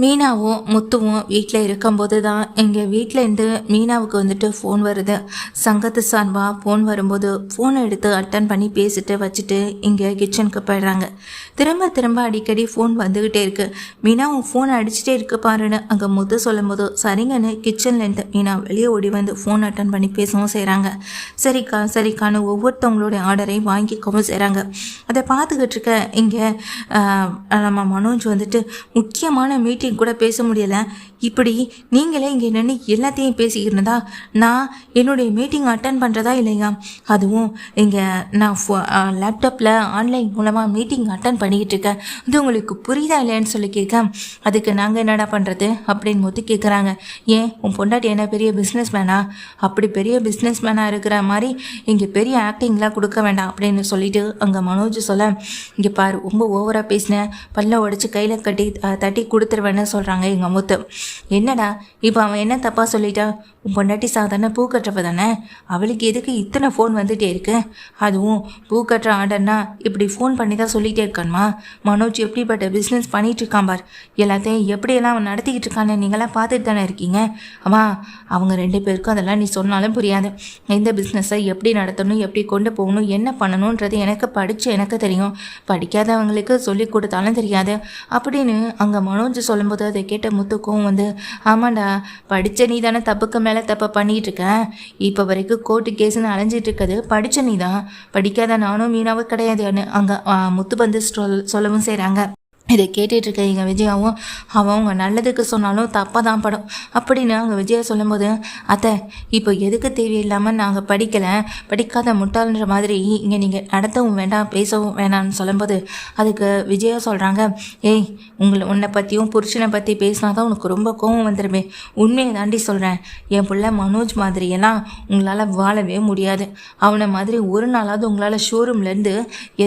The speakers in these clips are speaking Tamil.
மீனாவும் முத்துவும் வீட்டில் இருக்கும்போது தான் எங்கள் வீட்டிலேருந்து மீனாவுக்கு வந்துட்டு ஃபோன் வருது. சங்கத்து சார்பாக ஃபோன் வரும்போது ஃபோனை எடுத்து அட்டன் பண்ணி பேசிட்டு வச்சுட்டு இங்கே கிச்சனுக்கு போயிடுறாங்க. திரும்ப திரும்ப அடிக்கடி ஃபோன் வந்துக்கிட்டே இருக்கு. மீனா உன் ஃபோனை அடிச்சுட்டே இருக்கு பாருன்னு அங்கே முத்து சொல்லும் போது சரிங்கன்னு கிச்சன்லேருந்து மீனா வெளியே ஓடி வந்து ஃபோன் அட்டன் பண்ணி பேசவும் செய்கிறாங்க. சரிக்கா சரிக்கான்னு ஒவ்வொருத்தவங்களுடைய ஆர்டரையும் வாங்கிக்கவும் செய்கிறாங்க. அதை பார்த்துக்கிட்டு இருக்க இங்கே நம்ம மனோஜ் வந்துட்டு முக்கியமான மீட்டிங் கூட பேச முடியலை. இப்படி நீங்களே இங்கே நின்று எல்லாத்தையும் பேசிக்கிறதா நான் என்னுடைய மீட்டிங் அட்டன் பண்ணுறதா இல்லையா? அதுவும் இங்கே நான் லேப்டாப்பில் ஆன்லைன் மூலமாக மீட்டிங் அட்டன் பண்ணிக்கிட்டு இருக்கேன். அது உங்களுக்கு புரியுதா இல்லைன்னு சொல்லி கேட்க அதுக்கு நாங்கள் என்னடா பண்ணுறது அப்படின்னு போது கேட்குறாங்க. ஏன் உன் பொண்டாட்டி என்ன பெரிய பிஸ்னஸ் மேனா? அப்படி பெரிய பிஸ்னஸ் மேனாக இருக்கிற மாதிரி இங்கே பெரிய ஆக்டிங்லாம் கொடுக்க வேண்டாம் அப்படின்னு சொல்லிட்டு அங்கே மனோஜ் சொல்ல இங்கே பாரு ரொம்ப ஓவராக பேசினேன், பல்ல உடச்சி கையில் கட்டி தட்டி கொடுத்துருவேன்னு சொல்கிறாங்க எங்கள் முத்து. என்னடா இப்போ அவன் என்ன தப்பாக சொல்லிட்டா? உன் பொண்டாட்டி சாதாரண பூ கட்டுறவ தானே, அவளுக்கு எதுக்கு இத்தனை ஃபோன் வந்துகிட்டே இருக்கு? அதுவும் பூ கட்டுற ஆர்டர்னா இப்படி ஃபோன் பண்ணி தான் சொல்லிகிட்டே இருக்கான்மா. மனோஜ் எப்படிப்பட்ட பிஸ்னஸ் பண்ணிகிட்டு இருக்கான் பார், எல்லாத்தையும் எப்படியெல்லாம் அவன் நடத்திக்கிட்டு இருக்கான்னு நீங்களாம் பார்த்துட்டு தானே இருக்கீங்க. அம்மா அவங்க ரெண்டு பேருக்கும் அதெல்லாம் நீ சொன்னாலும் புரியாது. எந்த பிஸ்னஸை எப்படி நடத்தணும், எப்படி கொண்டு போகணும், என்ன பண்ணணுன்றது எனக்கு தெரியும், படிக்காதவங்களுக்கு சொல்லி கொடுத்தாலும் தெரியாது அப்படின்னு அங்கே மனோஜ் சொல்லும்போது அதை கேட்ட முத்துக்கும் வந்து ஆமாண்டா படித்த நீ தானே தப்புக்கு மேலே தப்பை பண்ணிகிட்டு இருக்கேன். இப்போ வரைக்கும் கோர்ட்டு கேஸுன்னு அலைஞ்சிட்டு இருக்கிறது படித்த நீ தான், படிக்காத நானும் மீனாவும் கிடையாதுன்னு அங்கே முத்து வந்து சொல்லவும் செய்கிறாங்க. இதை கேட்டுட்டு இருக்க எங்கள் விஜயாவும் அவங்க நல்லதுக்கு சொன்னாலும் தப்பாக தான் படும் அப்படின்னு அங்கே விஜயா சொல்லும்போது அத்தை இப்போ எதுக்கு தேவையில்லாமல் நாங்கள் படிக்காத முட்டாள்ன்ற மாதிரி இங்கே நீங்கள் நடத்தவும் வேண்டாம் பேசவும் வேணாம்னு சொல்லும்போது அதுக்கு விஜயா சொல்கிறாங்க, ஏய் உன்னை பற்றியும் புருஷனை பற்றி பேசினா தான் உனக்கு ரொம்ப கோபம் வந்துடுமே. உண்மையை தாண்டி சொல்கிறேன், என் பிள்ளை மனோஜ் மாதிரியெல்லாம் உங்களால் வாழவே முடியாது. அவனை மாதிரி ஒரு நாளாவது உங்களால் ஷோரூம்லேருந்து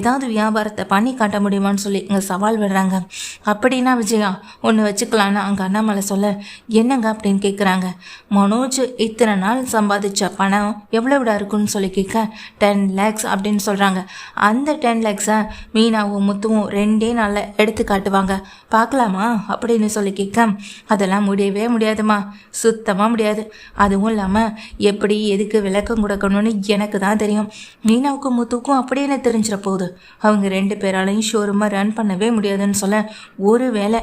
ஏதாவது வியாபாரத்தை பண்ணி காட்ட முடியுமான்னு சொல்லி இங்கே சவால் விடுறாங்க. அப்படின்னா விஜயா ஒன்று வச்சுக்கலான்னு அங்கே அண்ணாமலை சொல்ல என்னங்க அப்படின்னு கேட்குறாங்க. மனோஜ் இத்தனை நாள் சம்பாதிச்ச பணம் எவ்வளோவிடா இருக்குன்னு சொல்லி கேட்க 10 lakhs அப்படின்னு சொல்கிறாங்க. அந்த 10 lakhs-ஐ மீனாவும் முத்துவும் 2 நாளில் எடுத்து காட்டுவாங்க, பார்க்கலாமா அப்படின்னு சொல்லி கேட்க அதெல்லாம் முடியவே முடியாதுமா, சுத்தமாக முடியாது. அதுவும் இல்லாமல் எப்படி எதுக்கு விளக்கம் கொடுக்கணும்னு எனக்கு தான் தெரியும். மீனாவுக்கும் முத்துக்கும் அப்படின்னு தெரிஞ்சிட போகுது. அவங்க 2 பேராலையும் ஷோரூமை ரன் பண்ணவே முடியாதுன்னு சொல்ல ஒருவேளை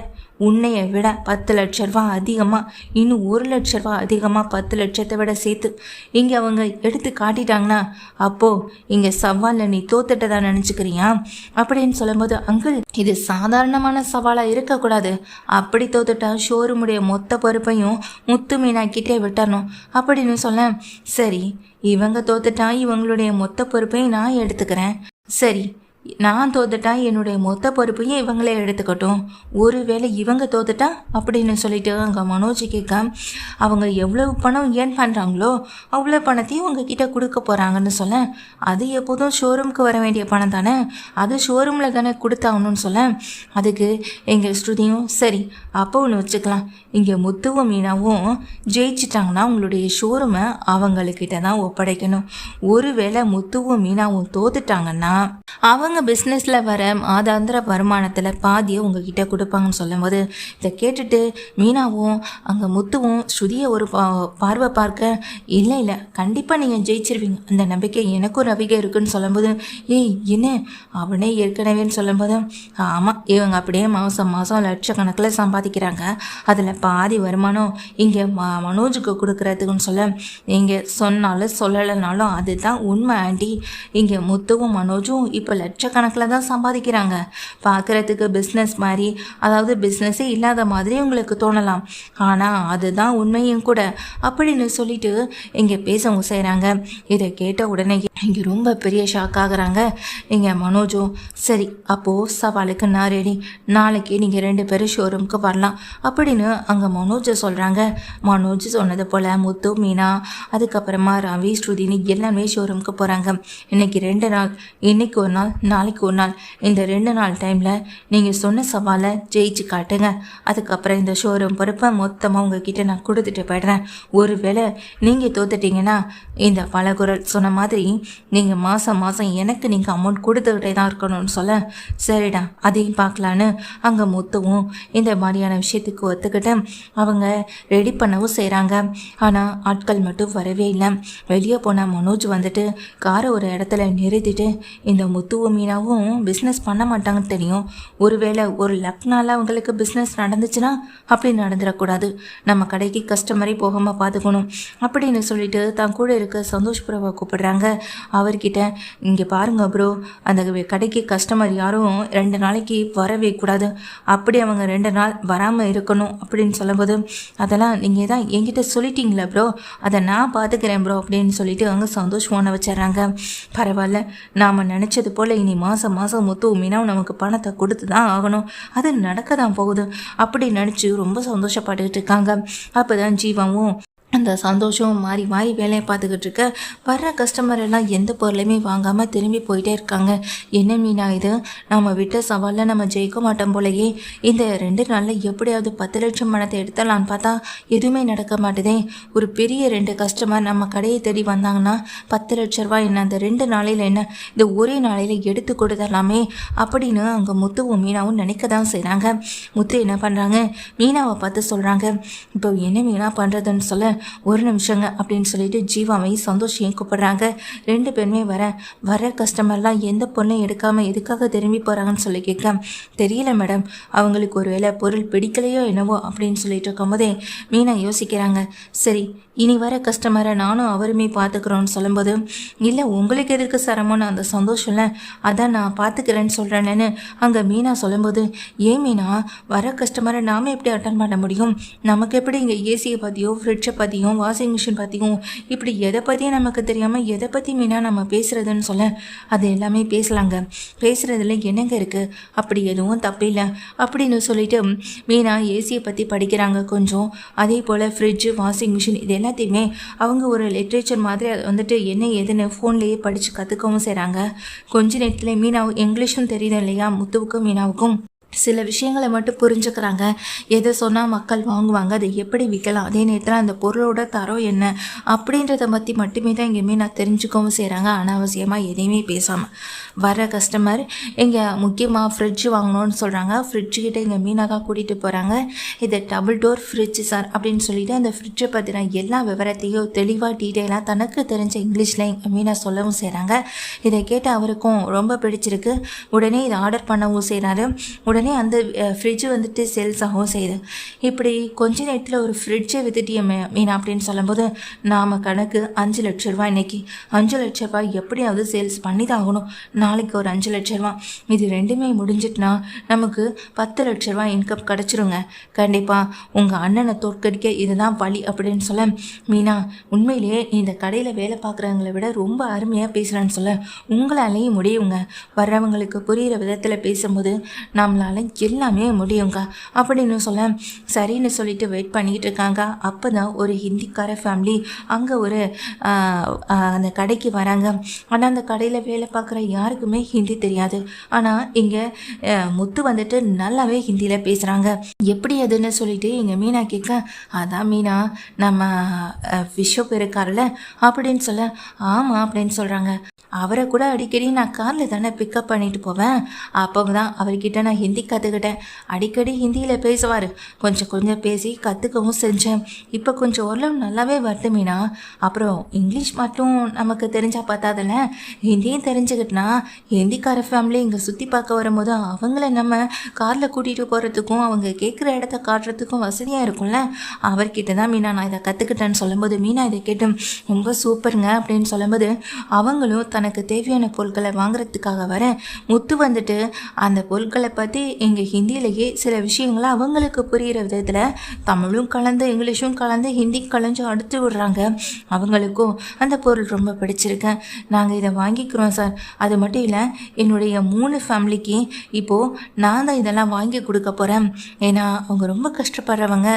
உன்னையை விட 10 லட்ச ரூபா அதிகமாக இன்னும் 1 லட்ச ரூபா அதிகமாக 10 லட்சத்தை விட சேர்த்து இங்கே அவங்க எடுத்து காட்டிட்டாங்கன்னா அப்போது இங்கே சவாலில் நீ தோத்துட்டதா நினச்சிக்கிறியா அப்படின்னு சொல்லும்போது அங்கிள் இது சாதாரணமான சவாலாக இருக்கக்கூடாது, அப்படி தோத்துட்டா ஷோரூமுடைய மொத்த பொறுப்பையும் முத்து மீனாக்கிட்டே விட்டணும் அப்படின்னு சொல்ல சரி இவங்க தோத்துட்டா இவங்களுடைய மொத்த பொறுப்பையும் நான் எடுத்துக்கிறேன், சரி நான் தோத்துட்டா என்னுடைய மொத்த பொறுப்பையும் இவங்களே எடுத்துக்கட்டும், ஒருவேளை இவங்க தோத்துட்டா அப்படின்னு சொல்லிட்டு அங்கே மனோஜ் கேட்க அவங்க எவ்வளவு பணம் ஏர்ன் பண்ணுறாங்களோ அவ்வளோ பணத்தையும் உங்ககிட்ட கொடுக்க போகிறாங்கன்னு சொல்ல அது எப்போதும் ஷோரூமுக்கு வர வேண்டிய பணம் தானே, அது ஷோரூமில் தானே கொடுத்தாகணும்னு சொல்ல அதுக்கு எங்கள் ஸ்ருதியும் சரி அப்போ ஒன்று வச்சுக்கலாம், இங்கே முத்துவும் மீனாவும் ஜெயிச்சிட்டாங்கன்னா உங்களுடைய ஷோரூமை அவங்கக்கிட்ட தான் ஒப்படைக்கணும். ஒருவேளை முத்துவும் மீனாவும் தோத்துட்டாங்கன்னா அவங்க பிஸ்னஸில் வர மாதாந்திர வருமானத்தில் பாதியை உங்ககிட்ட கொடுப்பாங்கன்னு சொல்லும்போது இதை கேட்டுட்டு மீனாவும் அங்கே முத்துவும் ஸ்ருதியை ஒரு பார்வை பார்க்க இல்லை கண்டிப்பாக நீங்கள் ஜெயிச்சிருவீங்க, அந்த நம்பிக்கை எனக்கும் ரவிகை இருக்குன்னு சொல்லும்போது ஏய் என்ன அவனே ஏற்கனவேன்னு சொல்லும்போது ஆமாம் இவங்க அப்படியே மாதம் லட்சக்கணக்கில் சம்பாதிக்கிறாங்க, அதில் பாதி வருமானம் இங்கே மனோஜுக்கு கொடுக்குறதுக்குன்னு சொல்ல நீங்கள் சொன்னாலும் சொல்லலைனாலும் அதுதான் உண்மை ஆண்டி, இங்கே முத்துவும் மனோஜும் இப்போ லட்சக்கணக்கில் தான் சம்பாதிக்கிறாங்க. பார்க்குறதுக்கு பிஸ்னஸ் மாதிரி அதாவது பிஸ்னஸே இல்லாத மாதிரி உங்களுக்கு தோணலாம், ஆனால் அதுதான் உண்மையும் கூட அப்படின்னு சொல்லிட்டு இங்கே பேசவும் செய்கிறாங்க. இதை கேட்ட உடனே இங்கே ரொம்ப பெரிய ஷாக் ஆகுறாங்க. இங்கே மனோஜும் சரி அப்போது சவாலுக்கு நான் ரெடி, நாளைக்கு நீங்கள் 2 பேரும் ஷோரூமுக்கு வரலாம் அப்படின்னு அங்கே மனோஜை சொல்கிறாங்க. மனோஜ் சொன்னது போல் முத்து மீனா அதுக்கப்புறமா ரவி ஸ்ருதினி எல்லாமே ஷோரூமுக்கு போகிறாங்க. இன்றைக்கி 2 நாள், இன்றைக்கி ஒரு நாள் நாளைக்கு ஒரு நாள் இந்த 2 நாள் டைமில் நீங்கள் சொன்ன சவாலை ஜெயிச்சு காட்டுங்க. அதுக்கப்புறம் இந்த ஷோரூம் பொறுப்பை மொத்தமாக உங்ககிட்ட நான் கொடுத்துட்டு போய்டுறேன். ஒருவேளை நீங்கள் தோத்துட்டீங்கன்னா இந்த பலகுரல் சொன்ன மாதிரி நீங்கள் மாதம் எனக்கு நீங்கள் அமௌண்ட் கொடுத்துக்கிட்டே தான் இருக்கணும்னு சொல்ல, சரிடா அதையும் பார்க்கலான்னு அங்கே முத்துவும் இந்த மாதிரியான விஷயத்துக்கு ஒத்துக்கிட்டு அவங்க ரெடி பண்ணவும் செய்கிறாங்க. ஆனால் ஆட்கள் மட்டும் வரவே இல்லை. வெளியே போன மனோஜ் வந்துட்டு காரை ஒரு இடத்துல நிறுத்திட்டு, இந்த முத்துவும் மீனாவும் பிஸ்னஸ் பண்ண மாட்டாங்கன்னு தெரியும், ஒருவேளை ஒரு லக்னால அவங்களுக்கு பிஸ்னஸ் நடந்துச்சுன்னா அப்படி நடந்துடக்கூடாது, நம்ம கடைக்கு கஸ்டமரை போகாமல் பார்த்துக்கணும் அப்படின்னு சொல்லிட்டு தான் கூட இருக்க சந்தோஷ் ப்ரோவை கூப்பிடுறாங்க. அவர்கிட்ட, இங்கே பாருங்க ப்ரோ, அந்த கடைக்கு கஸ்டமர் யாரும் 2 நாளைக்கு வரவே கூடாது, அப்படி அவங்க 2 நாள் வராமல் இருக்கணும் அப்படின்னு சொல்லும்போது, அதெல்லாம் நீங்கள் தான் என்கிட்ட சொல்லிட்டீங்களா ப்ரோ, அதை நான் பார்த்துக்கிறேன் ப்ரோ அப்படின்னு சொல்லிட்டு அவங்க சந்தோஷ் போன வச்சிடறாங்க. பரவாயில்ல, நாம் நினச்சது போல் இனி மாதம் முத்து மீனாவும் நமக்கு பணத்தை கொடுத்து தான் ஆகணும், அது நடக்க தான் போகுது அப்படி நினச்சி ரொம்ப சந்தோஷப்பட்டுக்கிட்டு இருக்காங்க. அப்போ தான் ஜீவாவும் அந்த சந்தோஷம் மாறி வேலையை பார்த்துக்கிட்டு இருக்க, வர்ற கஸ்டமர் எல்லாம் எந்த பொருளையுமே வாங்காமல் திரும்பி போயிட்டே இருக்காங்க. என்ன மீனா இது, நம்ம விட்ட சவாலில் நம்ம ஜெயிக்க மாட்டோம் போலயே, இந்த 2 நாளில் எப்படியாவது 10 லட்சம் பணத்தை எடுத்தலான்னு பார்த்தா எதுவுமே நடக்க மாட்டுதே. ஒரு பெரிய 2 கஸ்டமர் நம்ம கடையை தேடி வந்தாங்கன்னா 10 லட்ச ரூபாய் என்ன அந்த 2 நாளையில் என்ன, இந்த ஒரே நாளையில் எடுத்து கொடுத்துடலாமே அப்படின்னு அங்கே முத்துவும் மீனாவும் நினைக்க தான் செய்கிறாங்க. முத்து என்ன பண்ணுறாங்க, மீனாவை பார்த்து சொல்கிறாங்க, இப்போ என்ன மீனா பண்ணுறதுன்னு சொல்ல, ஒரு நிமிஷங்க அப்படின்னு சொல்லிட்டு ஜீவாவையும் சந்தோஷையும் கூப்பிடுறாங்க. 2 பேருமே வர கஸ்டமர்லாம் எந்த பொருளையும் எடுக்காமல் எதுக்காக திரும்பி போகிறாங்கன்னு சொல்லி கேட்க, தெரியல மேடம், அவங்களுக்கு ஒரு வேளை பொருள் பிடிக்கலையோ என்னவோ அப்படின்னு சொல்லிட்டு இருக்கும்போதே மீனா யோசிக்கிறாங்க. சரி, இனி வர கஸ்டமரை நானும் அவருமே பார்த்துக்கிறோன்னு சொல்லும்போது, இல்லை உங்களுக்கு எதுக்கு சிரமம்னு அந்த சந்தோஷம்ல, அதான் நான் பார்த்துக்கிறேன்னு சொல்கிறேன்னு அங்கே மீனா சொல்லும்போது, ஏன் மீனா, வர கஸ்டமரை நாம் எப்படி அட்டன் பண்ண முடியும், நமக்கு எப்படி இங்கே ஏசியை பற்றியும் ஃப்ரிட்ஜை பற்றியும் வாஷிங் மிஷின் பற்றியும் இப்படி எதை பற்றியும் நமக்கு தெரியாமல் எதை பற்றி மீனா நம்ம பேசுகிறதுன்னு சொல்ல, அது எல்லாமே பேசலாங்க, பேசுகிறதுல என்னங்க இருக்குது, அப்படி எதுவும் தப்பில்லை அப்படின்னு சொல்லிட்டு மீனா ஏசியை பற்றி படிக்கிறாங்க கொஞ்சம். அதே போல் ஃப்ரிட்ஜு வாஷிங் மிஷின் இது எல்லாத்தையுமே அவங்க ஒரு லிட்ரேச்சர் மாதிரி அதை வந்துட்டு என்ன ஏதுன்னு ஃபோன்லேயே படித்து கற்றுக்கவும் செய்கிறாங்க. கொஞ்ச நேரத்தில் மீனாவும் இங்கிலீஷும் தெரியுது இல்லையா, முத்துவுக்கும் மீனாவுக்கும் சில விஷயங்களை மட்டும் புரிஞ்சுக்கிறாங்க. எதை சொன்னால் மக்கள் வாங்குவாங்க, அதை எப்படி விற்கலாம், அதே நேரத்தில் அந்த பொருளோட தரம் என்ன அப்படின்றத பற்றி மட்டுமே தான் எங்கேயுமே நான் தெரிஞ்சுக்கவும் செய்கிறாங்க. அனாவசியமாக எதையுமே பேசாமல் வர கஸ்டமர் இங்கே முக்கியமாக ஃப்ரிட்ஜ் வாங்கணும்னு சொல்கிறாங்க. ஃப்ரிட்ஜுக்கிட்ட இங்கே மீனா தான் கூட்டிகிட்டு போகிறாங்க. இது டபுள் டோர் ஃப்ரிட்ஜ் சார் அப்படின்னு சொல்லிட்டு அந்த ஃப்ரிட்ஜை பற்றின எல்லா விவரத்தையும் தெளிவாக டீட்டெயிலாக தனக்கு தெரிஞ்ச இங்கிலீஷில் இங்கே மீனா சொல்லவும் செய்கிறாங்க. இதை கேட்டு அவருக்கும் ரொம்ப பிடிச்சிருக்கு. உடனே இதை ஆர்டர் பண்ணவும் செய்கிறாரு. உடனே அந்த ஃப்ரிட்ஜு வந்துட்டு சேல்ஸ் ஆகவும் செய்யுது. இப்படி கொஞ்ச நேரத்தில் ஒரு ஃப்ரிட்ஜை வித்துட்டிய மீனா அப்படின்னு சொல்லும்போது, நாம் கணக்கு 5 லட்ச ரூபா, இன்னைக்கு 5 லட்ச ரூபாய் எப்படியாவது சேல்ஸ் பண்ணி தான் ஆகணும், நாளைக்கு ஒரு 5 லட்ச ரூபா, இது 2மே முடிஞ்சிட்டுனா நமக்கு 10 லட்ச ரூபா இன்கம் கிடச்சிருங்க, கண்டிப்பாக உங்கள் அண்ணனை தோற்கடிக்க இதுதான் வழி அப்படின்னு சொல்ல, மீனா உண்மையிலேயே இந்த கடையில் வேலை பார்க்குறவங்களை விட ரொம்ப அருமையாக பேசுகிறான்னு சொல்ல, உங்களாலேயும் முடியுங்க, வர்றவங்களுக்கு புரிகிற விதத்தில் பேசும்போது நம்மளால் எல்லாமே முடியுங்க அப்படின்னு சொல்ல, சரின்னு சொல்லிட்டு வெயிட் பண்ணிக்கிட்டு இருக்காங்க. அப்போ தான் ஒரு ஹிந்திக்கார ஃபேமிலி அங்கே ஒரு அந்த கடைக்கு வராங்க. ஆனால் அந்த கடையில் வேலை பார்க்குற யாருக்குமே ஹிந்தி தெரியாது. ஆனால் இங்கே முத்து வந்துட்டு நல்லாவே ஹிந்தியில் பேசுகிறாங்க. எப்படி அதுன்னு சொல்லிட்டு இங்கே மீனா கேட்க, அதான் மீனா நம்ம விஸ்வப் இருக்கார்ல அப்படின்னு சொல்ல, ஆமாம் அப்படின்னு சொல்கிறாங்க. அவரை கூட அடிக்கடி நான் காரில் தானே பிக்கப் பண்ணிட்டு போவேன், அப்போ தான் அவர்கிட்ட நான் ஹிந்தி கற்றுக்கிட்டேன். அடிக்கடி ஹிந்தியில் பேசுவார், கொஞ்சம் பேசி கற்றுக்கவும் செஞ்சேன். இப்போ கொஞ்சம் ஓரளவு நல்லாவே வருது மீனா. அப்புறம் இங்கிலீஷ் மட்டும் நமக்கு தெரிஞ்சால் பார்த்தாதில்ல, ஹிந்தியும் தெரிஞ்சுக்கிட்டனா ஹிந்திக்கார ஃபேமிலி இங்கே சுற்றி பார்க்க வரும்போது அவங்கள நம்ம காரில் கூட்டிகிட்டு போகிறதுக்கும் அவங்க கேட்குற இடத்த காட்டுறதுக்கும் வசதியாக இருக்கும்ல, அவர்கிட்ட தான் மீனா நான் இதை கற்றுக்கிட்டேன்னு சொல்லும்போது, மீனா இதை கேட்டு ரொம்ப சூப்பருங்க அப்படின்னு சொல்லும்போது, அவங்களும் தனக்கு தேவையான பொருட்களை வாங்குறதுக்காக வர, முத்து வந்துட்டு அந்த பொருட்களை பற்றி எங்கள் ஹிந்தியிலேயே சில விஷயங்களை அவங்களுக்கு புரிகிற விதத்தில் தமிழும் கலந்து இங்கிலீஷும் கலந்து ஹிந்தி கலந்து அடுத்து விடுறாங்க. அவங்களுக்கும் அந்த பொருள் ரொம்ப பிடிச்சிருக்கு. நாங்கள் இதை வாங்கிக்கிறோம் சார். அது மட்டும் இல்லை, என்னுடைய 3 ஃபேமிலிக்கு இப்போது நான் தான் இதெல்லாம் வாங்கி கொடுக்க போகிறேன். ஏன்னா அவங்க ரொம்ப கஷ்டப்படுறவங்க.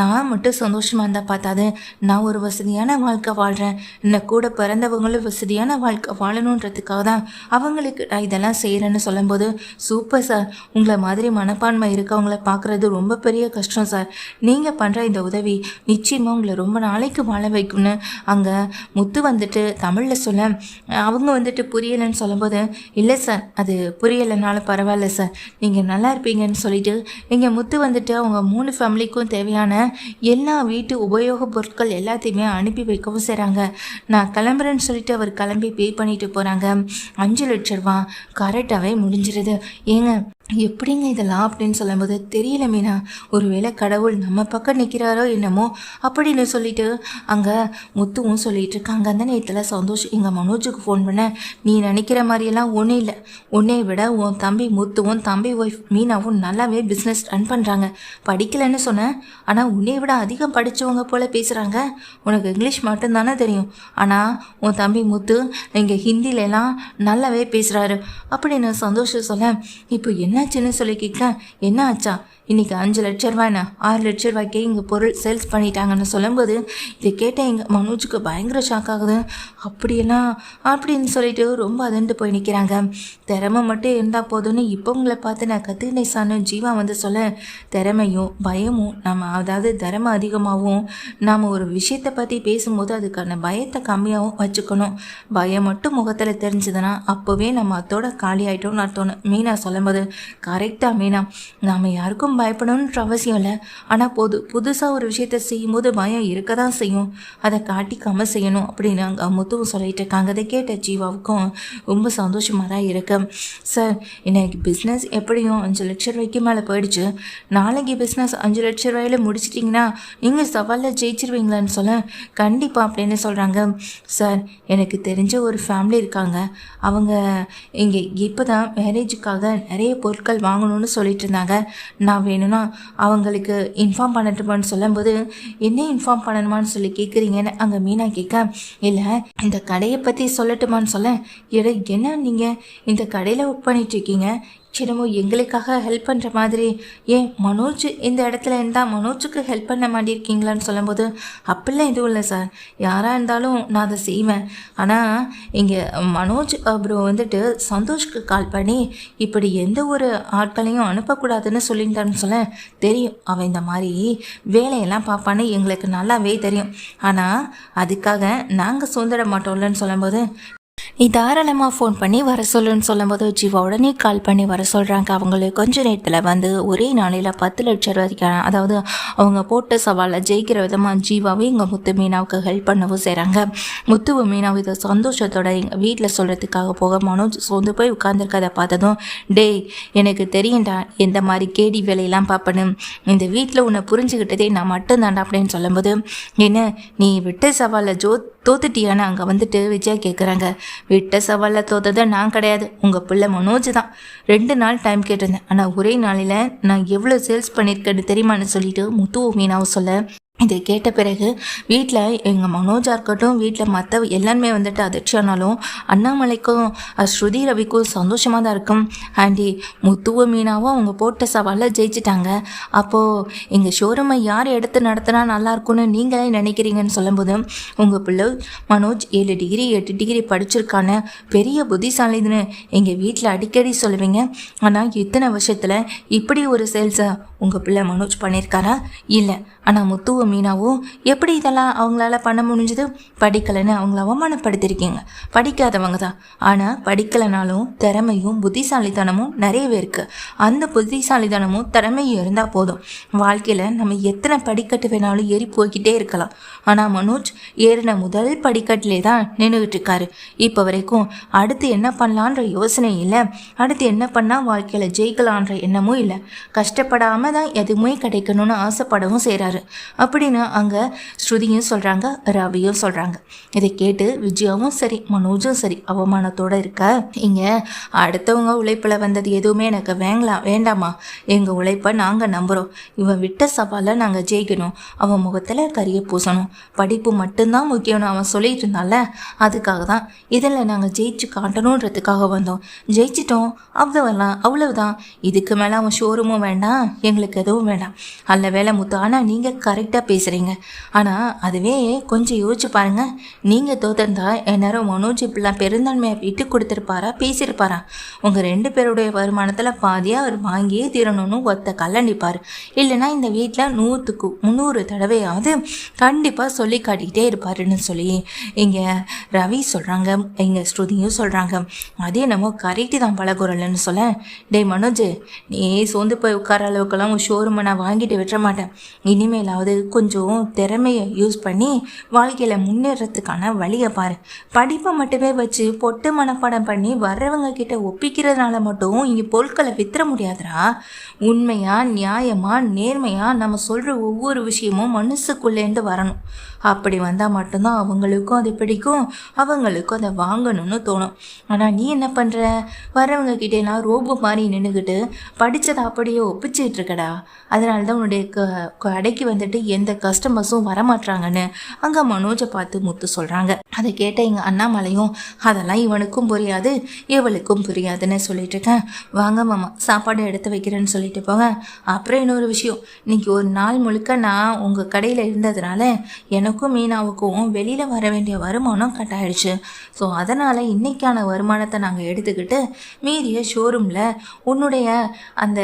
நான் மட்டும் சந்தோஷமாக இருந்தால் பார்த்தாது. நான் ஒரு வசதியான வாழ்க்கை வாழ்கிறேன். என்னை கூட பிறந்தவங்களும் வசதியான வாழ்க்கை வாழணுன்றதுக்காக தான் அவங்களுக்கு நான் இதெல்லாம் செய்கிறேன்னு சொல்லும்போது, சூப்பர் சார், உங்களை மாதிரி மனப்பான்மை இருக்கவங்கள பார்க்குறது ரொம்ப பெரிய கஷ்டம் சார். நீங்கள் பண்ணுற இந்த உதவி நிச்சயமாக உங்களை ரொம்ப நாளைக்கு வாழ வைக்கும்னு அங்கே முத்து வந்துட்டு தமிழில் சொல்ல, அவங்க வந்துட்டு புரியலைன்னு சொல்லும்போது, இல்லை சார், அது புரியலைனாலும் பரவாயில்ல சார், நீங்கள் நல்லா இருப்பீங்கன்னு சொல்லிட்டு எங்கள் முத்து வந்துட்டு அவங்க 3 ஃபேமிலிக்கும் தேவையான எல்லா வீட்டு உபயோக பொருட்கள் எல்லாத்தையுமே அனுப்பி வைக்கவும் செய்கிறாங்க. நான் கிளம்புறேன்னு சொல்லிட்டு அவர் கிளம்பி பே பண்ணிட்டு போகிறாங்க. 5 லட்ச ரூபா கரெக்டாகவே முடிஞ்சிருது. ஏங்க எப்படிங்க இதெல்லாம் அப்படின்னு சொல்லும்போது, தெரியல மீனா, ஒருவேளை கடவுள் நம்ம பக்கம் நிற்கிறாரோ என்னமோ அப்படின்னு சொல்லிட்டு அங்கே முத்துவும் சொல்லிட்டு இருக்காங்க. அந்த நேரத்தில் சந்தோஷ் எங்கள் மனோஜுக்கு ஃபோன் பண்ண, நீ நினைக்கிற மாதிரியெல்லாம் ஒன்றும் இல்லை, உன்னை விட உன் தம்பி முத்துவும் தம்பி ஒய்ஃப் மீனாவும் நல்லாவே பிஸ்னஸ் ரன் பண்ணுறாங்க. படிக்கலைன்னு சொன்னேன், ஆனால் உன்னை விட அதிகம் படித்தவங்க போல் பேசுகிறாங்க. உனக்கு இங்கிலீஷ் மட்டும்தானே தெரியும், ஆனால் உன் தம்பி முத்து இங்கே ஹிந்திலெலாம் நல்லாவே பேசுகிறாரு அப்படின்னு சந்தோஷம் சொல்ல, இப்போ என்னாச்சுன்னு சொல்லி கேட்க, என்ன ஆச்சா, இன்றைக்கி 5 லட்ச ரூபாய்ண்ணா 6 லட்ச ரூபாய்க்கே இங்கே பொருள் சேல்ஸ் பண்ணிட்டாங்கன்னு சொல்லும்போது, இதை கேட்ட எங்கள் மனோஜுக்கு பயங்கர ஷாக் ஆகுது. அப்படியெல்லாம் அப்படின்னு சொல்லிட்டு ரொம்ப அதிர்ந்து போய் நிற்கிறாங்க. திறமை மட்டும் இருந்தால் போதும்னு இப்போ உங்களை பார்த்து நான் கற்றுக்கினேன் சார்னு ஜீவா வந்து சொல்ல, திறமையும் பயமும் நம்ம, அதாவது திறமை அதிகமாகவும் நாம் ஒரு விஷயத்தை பற்றி பேசும்போது அதுக்கான பயத்தை கம்மியாகவும் வச்சுக்கணும். பயம் மட்டும் முகத்தில் தெரிஞ்சதுன்னா அப்போவே நம்ம அதோட காலி ஆகிட்டோம்னு அர்த்தம்னு மீனா சொல்லும்போது, கரெக்டாக மீனா, நாம் யாருக்கும் பயப்படணுன்ற அவசியம் இல்லை, ஆனால் புதுசாக ஒரு விஷயத்த செய்யும்போது பயம் இருக்க தான் செய்யும், அதை காட்டிக்காமல் செய்யணும் அப்படின்னு அங்கே முத்துவும் சொல்லிட்டு இருக்காங்க. அதை கேட்ட ஜீவாவுக்கும் ரொம்ப சந்தோஷமாக தான் இருக்கு. சார், எனக்கு பிஸ்னஸ் எப்படியும் 5 லட்ச ரூபாய்க்கு மேலே போயிடுச்சு. நாளைக்கு பிஸ்னஸ் 5 லட்ச ரூபாயில் முடிச்சிட்டிங்கன்னா நீங்கள் சவாலில் ஜெயிச்சிருவீங்களான்னு சொல்ல, கண்டிப்பாக அப்படின்னு சொல்கிறாங்க. சார், எனக்கு தெரிஞ்ச ஒரு ஃபேமிலி இருக்காங்க. அவங்க இங்கே இப்போ தான் மேரேஜுக்காக நிறைய பொருட்கள் வாங்கணும்னு சொல்லிட்டு இருந்தாங்க. நான் வேணும்னா அவங்களுக்கு இன்ஃபார்ம் பண்ணட்டுமான்னு சொல்லும்போது, என்ன இன்ஃபார்ம் பண்ணணுமான்னு சொல்லி கேட்குறீங்கன்னு அங்கே மீனா கேட்க, இல்லை இந்த கடையை பற்றி சொல்லட்டுமான்னு சொல்ல, என்ன நீங்கள் இந்த கடையில் ஒர்க் பண்ணிகிட்ருக்கீங்க, சின்னமோ எங்களுக்காக ஹெல்ப் பண்ணுற மாதிரி, ஏன் மனோஜ் இந்த இடத்துல இருந்தால் மனோஜுக்கு ஹெல்ப் பண்ண மாட்டிருக்கீங்களான்னு சொல்லும்போது, அப்படிலாம் எதுவும் இல்லை சார், யாராக இருந்தாலும் நான் அதை செய்வேன். ஆனால் இங்கே மனோஜ் அப்புறம் வந்துட்டு சந்தோஷ்க்கு கால் பண்ணி இப்படி எந்த ஒரு ஆட்களையும் அனுப்பக்கூடாதுன்னு சொல்லிட்டான்னு சொல்ல, தெரியும் அவன் இந்த மாதிரி வேலையெல்லாம் பார்ப்பான்னு எங்களுக்கு நல்லாவே தெரியும், ஆனால் அதுக்காக நாங்கள் சுதந்திர மாட்டோம்லன்னு சொல்லும்போது, நீ தாராளமாக ஃபோன் பண்ணி வர சொல்லுன்னு சொல்லும்போது ஜீவா உடனே கால் பண்ணி வர சொல்கிறாங்க. அவங்களுக்கு கொஞ்ச நேரத்தில் வந்து ஒரே நாளையில் 10 லட்ச ரூபாய்க்கு, அதாவது அவங்க போட்ட சவாலில் ஜெயிக்கிற விதமாக ஜீவாவே எங்கள் முத்து மீனாவுக்கு ஹெல்ப் பண்ணவும் செய்கிறாங்க. முத்துவும் மீனாவும் இதை சந்தோஷத்தோட எங்கள் வீட்டில் சொல்கிறதுக்காக போக மனோஜ் சோர்ந்து போய் உட்காந்துருக்கதை பார்த்ததும், டேய் எனக்கு தெரியும்டா எந்த மாதிரி கேடி வேலையெல்லாம் பார்ப்பேன்னு, இந்த வீட்டில் உன்னை புரிஞ்சுக்கிட்டதே நான் மட்டும்தாண்டா அப்படின்னு சொல்லும்போது, என்ன நீ விட்ட சவாலில் தோத்துட்டியான்னு அங்கே வந்துட்டு விஜயா கேட்குறாங்க. விட்ட சவாலில் தோத்ததை நான் கிடையாது, உங்கள் பிள்ளை மனோஜ் தான். 2 நாள் டைம் கேட்டிருந்தேன், ஆனால் ஒரே நாளில் நான் எவ்வளோ சேல்ஸ் பண்ணியிருக்கேன்னு தெரியுமான்னு சொல்லிட்டு முத்துவும் மீனாவும் சொல்ல, இதை கேட்ட பிறகு வீட்டில் எங்கள் மனோஜாக இருக்கட்டும், வீட்டில் மற்ற எல்லாருமே வந்துட்டு அதிர்ச்சி ஆனாலும் அண்ணாமலைக்கும் ஸ்ருதி ரவிக்கும் சந்தோஷமாக தான் இருக்கும். ஆண்டி, முத்துவ மீனாவும் அவங்க போட்ட சவாலில் ஜெயிச்சிட்டாங்க. அப்போது எங்கள் ஷோரூமை யார் எடுத்து நடத்தினா நல்லாயிருக்கும்னு நீங்களே நினைக்கிறீங்கன்னு சொல்லும்போது, உங்கள் பிள்ளை மனோஜ் 7 டிகிரி 8 டிகிரி படிச்சிருக்கான பெரிய புத்திசாலின்னு எங்கள் வீட்டில் அடிக்கடி சொல்லுவீங்க. ஆனால் இத்தனை வருஷத்தில் இப்படி ஒரு சேல்ஸை உங்கள் பிள்ளை மனோஜ் பண்ணியிருக்காரா? இல்லை. ஆனால் முத்துவ மீனாவும் எப்படி இதெல்லாம் அவங்களால பண்ண முடிஞ்சது? படிக்கலைன்னு அவங்கள அவமானப்படுத்திருக்கீங்க. படிக்காதவங்க தான், ஆனால் படிக்கலைனாலும் திறமையும் புத்திசாலித்தனமும் நிறையவே இருக்குது. அந்த புத்திசாலித்தனமும் திறமையும் இருந்தால் போதும், வாழ்க்கையில் நம்ம எத்தனை படிக்கட்டு வேணாலும் ஏறி போய்கிட்டே இருக்கலாம். ஆனால் மனோஜ் ஏறின முதல் படிக்கட்டிலே தான் நின்றுக்கிட்டு இருக்காரு. இப்போ வரைக்கும் அடுத்து என்ன பண்ணலான்ற யோசனை இல்லை, அடுத்து என்ன பண்ணால் வாழ்க்கையில் ஜெயிக்கலான்ற எண்ணமும் இல்லை. கஷ்டப்படாமல் தான் எதுவுமே கிடைக்கணும்னு ஆசைப்படவும் செய்கிறாரு. அப்படி அப்படின்னு அங்கே ஸ்ருதியும் சொல்கிறாங்க, ரவியும் சொல்கிறாங்க. இதை கேட்டு விஜயாவும் சரி மனோஜும் சரி அவமானத்தோடு இருக்க, இங்கே அடுத்தவங்க உழைப்பில் வந்தது எதுவுமே எனக்கு வேண்டாமா, எங்கள் உழைப்பை நாங்கள் நம்புகிறோம், இவன் விட்ட சவாலை நாங்கள் ஜெயிக்கணும், அவன் முகத்தில் கரிய பூசணும், படிப்பு மட்டும்தான் முக்கியம்னு அவன் சொல்லிட்டு இருந்தால, அதுக்காக தான் இதில் நாங்கள் ஜெயிச்சு காட்டணுன்றதுக்காக வந்தோம், ஜெயிச்சிட்டோம், அவ்வளவுதான். இதுக்கு மேலே அவன் ஷோரூமும் வேண்டாம், எங்களுக்கு எதுவும் வேண்டாம். அல்ல வேலை முத்து, ஆனால் நீங்கள் கரெக்டாக பேசுகிறீங்க. ஆனால் அதுவே கொஞ்சம் யோசிச்சு பாருங்கள், நீங்கள் தோத்தந்தா எந்நேரம் மனோஜ் இப்படிலாம் பெருந்தன்மையை விட்டு கொடுத்துருப்பாரா, பேசியிருப்பாரா? உங்கள் 2 பேருடைய வருமானத்தில் பாதியாக அவர் வாங்கியே தீரணும்னு ஒத்த கல்லண்டிப்பார். இல்லைன்னா இந்த வீட்டில் 100க்கு 300 தடவையாவது கண்டிப்பாக சொல்லி காட்டிக்கிட்டே இருப்பாருன்னு சொல்லி இங்கே ரவி சொல்கிறாங்க, இங்கே ஸ்ருதியும் சொல்கிறாங்க. அதே நம்ம கரெக்டு தான் பழகுறலன்னு சொல்ல, டேய் மனோஜ், நீ சோர்ந்து போய் உட்கார அளவுக்கெல்லாம் உன் ஷோரூமை நான் வாங்கிட்டு விட்டுற மாட்டேன். இனிமேலாவது கொஞ்சம் திறமையை யூஸ் பண்ணி வாழ்க்கையில் முன்னேறத்துக்கான வழியை பாரு. படிப்பை மட்டுமே வச்சு பொட்டு மனப்பாடம் பண்ணி வர்றவங்க கிட்ட ஒப்பிக்கிறதுனால மட்டும் இங்கே பொருட்களை வித்துற முடியாதுடா. உண்மையாக நியாயமாக நேர்மையாக நம்ம சொல்கிற ஒவ்வொரு விஷயமும் மனசுக்குள்ளேருந்து வரணும். அப்படி வந்தால் மட்டும்தான் அவங்களுக்கும் அது பிடிக்கும், அவங்களுக்கும் அதை வாங்கணும்னு தோணும். ஆனால் நீ என்ன பண்ணுற, வரவங்க கிட்டேலாம் ரோபோ மாதிரி நின்றுக்கிட்டு படித்ததை அப்படியே ஒப்பிச்சிட்டு இருக்கடா. அதனால தான் உன்னுடைய கடைக்கு வந்துட்டு எந்த கஸ்டமர்ஸும் வரமாட்டாங்கன்னு அங்கே மனோஜை பார்த்து முத்து சொல்கிறாங்க. அதை கேட்ட எங்கள் அண்ணாமலையும், அதெல்லாம் இவனுக்கும் புரியாது இவளுக்கும் புரியாதுன்னு சொல்லிட்டு இருக்கேன், வாங்க மாமா சாப்பாடு எடுத்து வைக்கிறேன்னு சொல்லிட்டு போங்க. அப்புறம் இன்னொரு விஷயம், இன்னைக்கு ஒரு நாள் முழுக்க நான் உங்கள் கடையில் இருந்ததுனால எனக்கும் மீனாவுக்கும் வெளியில் வர வேண்டிய வருமானம் கட் ஆயிடுச்சு. ஸோ அதனால் இன்னைக்கான வருமானத்தை நாங்கள் எடுத்துக்கிட்டு மீதிய ஷோரூமில் உன்னுடைய அந்த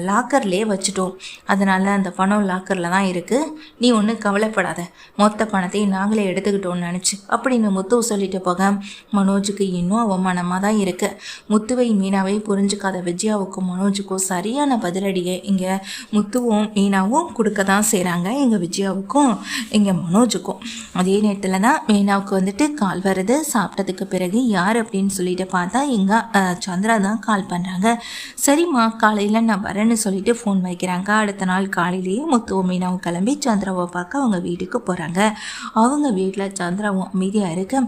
லாக்கர்லேயே வச்சுட்டோம். அதனால் அந்த பணம் லாக்கரில் தான் இருக்குது, நீ ஒன்றும் கவலைப்படாத, மொத்த பணத்தையும் நாங்களே எடுத்துக்கிட்டோன்னு நினச்சி அப்படின்னு முத்துவை சொல்லிட்டு போக மனோஜுக்கு இன்னும் அவமானமாக தான் இருக்குது. முத்துவை மீனாவை புரிஞ்சுக்காத விஜயாவுக்கும் மனோஜுக்கும் சரியான பதிலடியை இங்கே முத்துவும் மீனாவும் கொடுக்க தான் செய்கிறாங்க, எங்கள் விஜயாவுக்கும் இங்கே மனோஜுக்கும். அதே நேரத்தில் தான் மீனாவுக்கு வந்துட்டு கால் வருது. சாப்பிட்டதுக்கு பிறகு யார் அப்படின்னு சொல்லிட்டு பார்த்தா எங்கள் சந்திரா தான் கால் பண்ணுறாங்க. சரிம்மா காலையில் நான் வரேன்னு சொல்லிட்டு ஃபோன் வைக்கிறாங்க. அடுத்த நாள் காலையிலேயே முத்துவும் மீனாவும் கிளம்பி சந்திராவை பார்க்க அவங்க வீட்டுக்கு போகிறாங்க. அவங்க வீட்டில் சந்திராவும் அமைதியாக இருக்க,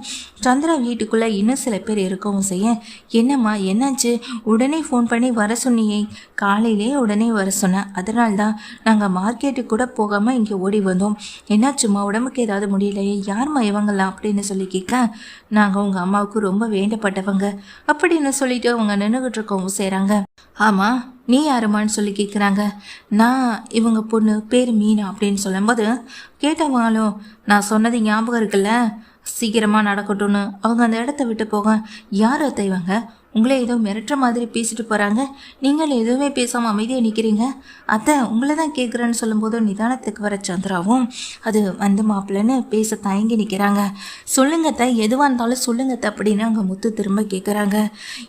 சந்திரா வீட்டுக்குள்ளே இன்னும் சில பேர் இருக்கவும் செய்ய, என்னம்மா என்னாச்சு, உடனே ஃபோன் பண்ணி வர சொன்னியே, காலையிலே உடனே வர சொன்னேன், அதனால தான் நாங்கள் மார்க்கெட்டுக்கு கூட போகாமல் இங்கே ஓடி வந்தோம், என்னாச்சும்மா, உடம்புக்கு ஏதாவது முடியலையே, யார்மா இவங்களாம் அப்படின்னு சொல்லி கேட்க, நாங்கள் உங்கள் அம்மாவுக்கு ரொம்ப வேண்டப்பட்டவங்க அப்படின்னு சொல்லிட்டு அவங்க நின்றுக்கிட்டு இருக்கவும் செய்கிறாங்க. ஆமாம் நீ யாருமான்னு சொல்லி கேட்குறாங்க. நான் இவங்க பொண்ணு பேர் மீனா அப்படின்னு சொல்லும்போது கேட்டவங்களும், நான் சொன்னது ஞாபகம் இருக்குல்ல, சீக்கிரமாக நடக்கட்டும்னு அவங்க அந்த இடத்த விட்டு போக, யார் அத்தை இவங்க, உங்களே ஏதோ மிரட்டுற மாதிரி பேசிட்டு போகிறாங்க, நீங்கள் எதுவுமே பேசாமல் அமைதியாக நிற்கிறீங்க, அத்தை உங்களை தான் கேட்குறேன்னு சொல்லும்போது நிதானத்துக்கு வர சந்திராவும் அது வந்து மாப்பிள்ளைன்னு பேச தயங்கி நிற்கிறாங்க. சொல்லுங்கத்தை, எதுவாக இருந்தாலும் சொல்லுங்கத்தை அப்படின்னு அங்கே முத்து திரும்ப கேட்குறாங்க.